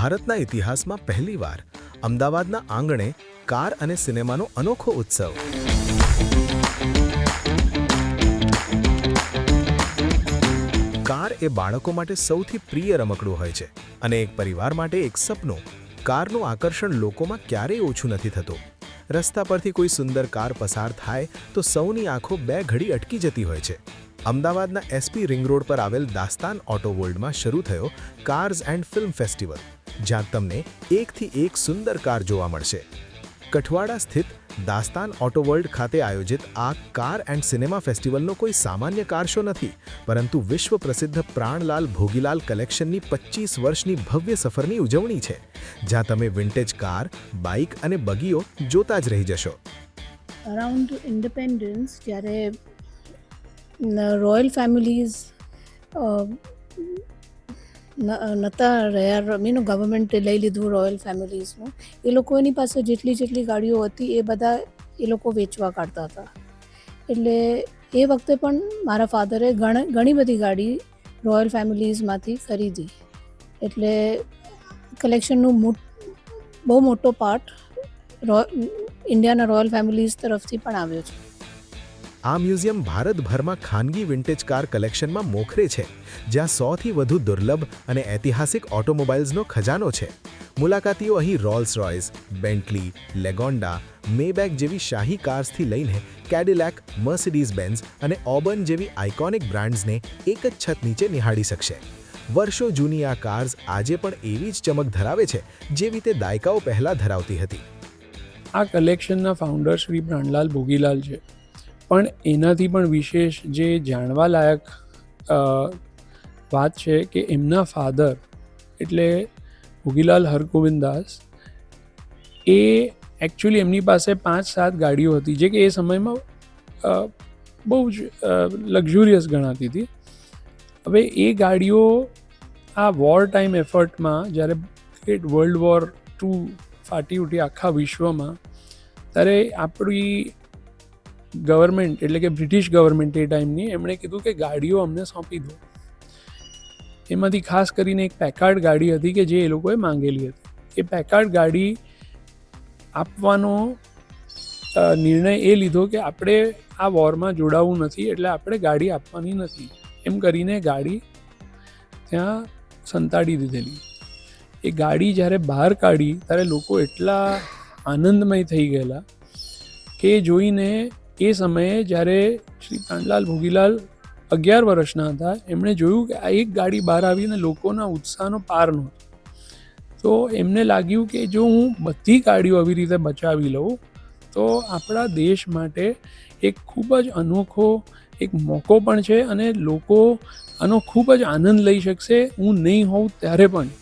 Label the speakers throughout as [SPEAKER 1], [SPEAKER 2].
[SPEAKER 1] ભારતના ઇતિહાસમાં પહેલીવાર અમદાવાદના આંગણે કાર અને સિનેમાનો અનોખો ઉત્સવ. કાર એ બાળકો માટે સૌથી પ્રિય રમકડું હોય છે અને એક પરિવાર માટે એક સપનું. કારનું આકર્ષણ લોકોમાં ક્યારેય ઓછું નથી થતું. રસ્તા પરથી કોઈ સુંદર કાર પસાર થાય તો સૌની આંખો બે ઘડી અટકી જતી હોય છે. અમદાવાદના એસપી રિંગ રોડ પર આવેલ દાસ્તાન ઓટો વર્લ્ડમાં શરૂ થયો કાર્સ એન્ડ ફિલ્મ ફેસ્ટિવલ, જ્યાં તમને એકથી એક સુંદર કાર જોવા મળશે. કઠવાડા સ્થિત દાસ્તાન ઓટો વર્લ્ડ ખાતે આયોજિત આ કાર એન્ડ સિનેમા ફેસ્ટિવલનો કોઈ સામાન્ય કાર શો નથી, પરંતુ વિશ્વ પ્રસિદ્ધ પ્રાણલાલ ભોગીલાલ કલેક્શનની 25 વર્ષની ભવ્ય સફરની ઉજવણી છે, જ્યાં તમે વિન્ટેજ કાર, બાઇક અને બગીઓ જોતા જ રહી જશો.
[SPEAKER 2] અરાઉન્ડ ઇન્ડિપેન્ડન્સ, જ્યારે રોયલ ફેમિલીઝ નહોતા રહ્યા, ગવર્મેન્ટે લઈ લીધું રોયલ ફેમિલીઝનું, એ લોકોની પાસે જેટલી ગાડીઓ હતી એ બધા એ લોકો વેચવા કાઢતા હતા. એટલે એ વખતે પણ મારા ફાધરે ઘણી બધી ગાડી રોયલ ફેમિલીઝમાંથી ખરીદી. એટલે કલેક્શનનું બહુ મોટો પાર્ટ ઇન્ડિયાના રોયલ ફેમિલીઝ તરફથી પણ આવ્યો છે.
[SPEAKER 1] આ મ્યુઝિયમ ભારતભરમાં ખાનગી વિન્ટેજ કાર કલેક્શનમાં મોખરે છે, જ્યાં 100થી વધુ દુર્લભ અને ઐતિહાસિક ઓટોમોબાઇલ્સનો ખજાનો છે. મુલાકાતીઓ અહીં રોલ્સ રોયસ, બેન્ટલી, લેગોન્ડા, મેબેક જેવી શાહી કાર્સથી લઈને કેડિલેક, મર્સિડીઝ બેન્ઝ અને ઓબર્ન જેવી આઇકોનિક બ્રાન્ડ્સને એક જ છત નીચે નિહાળી શકશે. વર્ષો જૂની આ કાર્સ આજે પણ એવી જ ચમક ધરાવે છે જેવી તે દાયકાઓ પહેલાં ધરાવતી હતી.
[SPEAKER 3] આ કલેક્શનના ફાઉન્ડર શ્રી પ્રાણલાલ ભોગીલાલ છે, પણ એનાથી પણ વિશેષ જે જાણવા લાયક વાત છે કે એમના ફાધર એટલે ભોગીલાલ હરગોવિંદાસ, એ એકચ્યુઅલી એમની પાસે 5-7 ગાડીઓ હતી, જે કે એ સમયમાં બહુ જ લક્ઝુરિયસ ગણાતી હતી. હવે એ ગાડીઓ આ વોર ટાઈમ એફર્ટમાં, જ્યારે વર્લ્ડ વોર II ફાટી ઉઠી આખા વિશ્વમાં, ત્યારે આપણી ગવર્મેન્ટ એટલે કે બ્રિટિશ ગવર્મેન્ટ એ ટાઈમની, એમણે કીધું કે ગાડીઓ અમને સોંપી દો. એમાંથી ખાસ કરીને એક પેકાર્ડ ગાડી હતી કે જે એ લોકોએ માંગેલી હતી. એ પેકાર્ડ ગાડી આપવાનો નિર્ણય એ લીધો કે આપણે આ વોરમાં જોડાવું નથી, એટલે આપણે ગાડી આપવાની નથી. એમ કરીને ગાડી ત્યાં સંતાડી દીધેલી. એ ગાડી જ્યારે બહાર કાઢી ત્યારે લોકો એટલા આનંદમય થઈ ગયેલા કે જોઈને. એ સમયે જ્યારે શ્રી પ્રાણલાલ ભોગીલાલ 11 વર્ષના હતા, એમણે જોયું કે આ એક ગાડી બહાર આવીને લોકોના ઉત્સાહનો પાર નહોતો. તો એમને લાગ્યું કે જો હું બધી ગાડીઓ આવી રીતે બચાવી લઉં તો આપણા દેશ માટે એક ખૂબ જ અનોખો એક મોકો પણ છે અને લોકો આનો ખૂબ જ આનંદ લઈ શકશે, હું નહીં હોઉં ત્યારે પણ.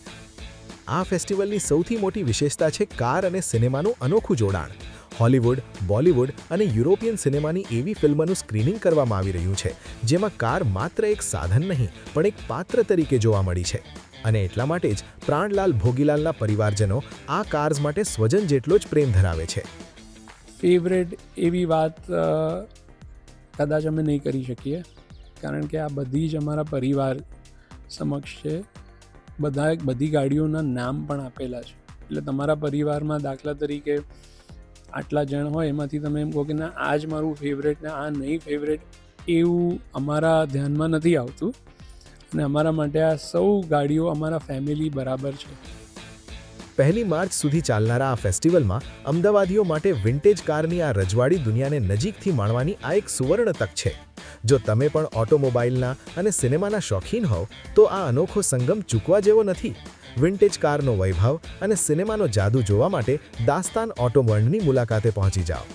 [SPEAKER 1] આ ફેસ્ટિવલની સૌથી મોટી વિશેષતા છે કાર અને સિનેમાનું અનોખું જોડાણ. હોલિવૂડ, બોલિવૂડ અને યુરોપિયન સિનેમાની એવી ફિલ્મોનું સ્ક્રીનિંગ કરવામાં આવી રહ્યું છે જેમાં કાર માત્ર એક સાધન નહીં પણ એક પાત્ર તરીકે જોવા મળી છે. અને એટલા માટે જ પ્રાણલાલ ભોગીલાલના પરિવારજનો આ કાર્સ માટે સ્વજન જેટલો જ પ્રેમ ધરાવે છે.
[SPEAKER 3] ફેવરેટ એવી વાત કદાચ અમે નહીં કરી શકીએ, કારણ કે આ બધી જ અમારા પરિવાર સમક્ષ છે. બધી ગાડીઓના નામ પણ આપેલા છે. એટલે તમારા પરિવારમાં દાખલા તરીકે આટલા જણ હોય, એમાંથી તમે એમ કહો કે ના આ જ મારું ફેવરેટ ને આ નહીં ફેવરેટ, એવું અમારા ધ્યાનમાં નથી આવતું. અને અમારા માટે આ સૌ ગાડીઓ અમારા ફેમિલી બરાબર છે.
[SPEAKER 1] 1 માર્ચ સુધી ચાલનારા આ ફેસ્ટિવલમાં અમદાવાદીઓ માટે વિન્ટેજ કારની આ રજવાડી દુનિયાને નજીકથી માણવાની આ એક સુવર્ણ તક છે. જો તમે પણ ઓટોમોબાઈલના અને સિનેમાના શોખીન હોવ તો આ અનોખો સંગમ ચૂકવા જેવો નથી. વિન્ટેજ કારનો વૈભવ અને સિનેમાનો જાદુ જોવા માટે દાસ્તાન ઓટો વર્લ્ડની મુલાકાતે પહોંચી જાઓ.